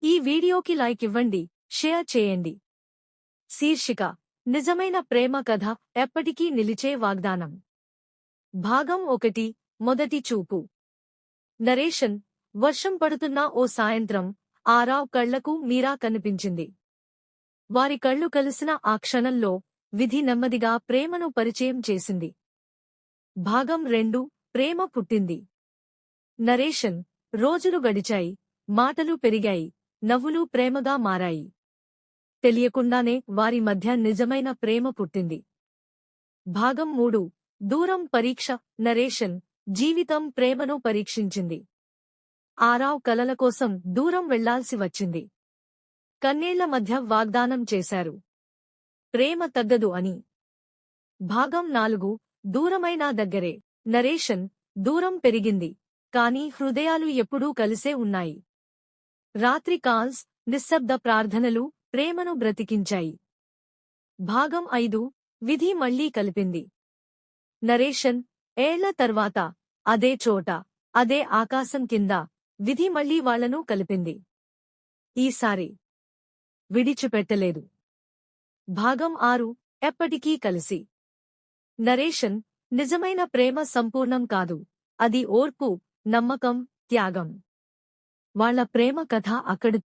ఈ వీడియోకి లైక్ ఇవ్వండి, షేర్ చేయండి. శీర్షిక: నిజమైన ప్రేమ కథ ఎప్పటికీ నిలిచే వాగ్దానం. భాగం 1. మొదటి చూపు. నరేషన్: వర్షం పడుతున్న ఓ సాయంత్రం ఆరావ్ కళ్లకు మీరా కనిపించింది. వారి కళ్ళు కలిసిన ఆ క్షణంలో విధి నెమ్మదిగా ప్రేమను పరిచయం చేసింది. భాగం 2. ప్రేమ పుట్టింది. నరేషన్: రోజులు గడిచాయి, మాటలు పెరిగాయి, నవ్వులు ప్రేమగా మారాయి. తెలియకుండానే వారి మధ్య నిజమైన ప్రేమ పుట్టింది. భాగం 3. దూరం పరీక్ష. నరేషన్: జీవితం ప్రేమను పరీక్షించింది. ఆరావ్ కలల కోసం దూరం వెళ్లాల్సి వచ్చింది. కన్నేళ్ల మధ్య వాగ్దానం చేశారు, ప్రేమ తగ్గదు అని. భాగం 4. దూరమైనా దగ్గరే. నరేషన్: దూరం పెరిగింది, కానీ హృదయాలు ఎప్పుడూ కలిసే ఉన్నాయి. రాత్రి కాల్స్, నిశ్శబ్ద ప్రార్థనలు ప్రేమను బ్రతికించాయి. భాగం 5. విధి మళ్లీ కలిపింది. నరేషన్: ఏళ్ల తర్వాత అదే చోట, అదే ఆకాశం కింద విధి మళ్లీ వాళ్లను కలిపింది. ఈసారి విడిచిపెట్టలేదు. భాగం 6. ఎప్పటికీ కలిసి. నరేషన్: నిజమైన ప్రేమ సంపూర్ణం కాదు, అది ఓర్పు, నమ్మకం, త్యాగం. వాళ్ల ప్రేమ కథ అక్కడి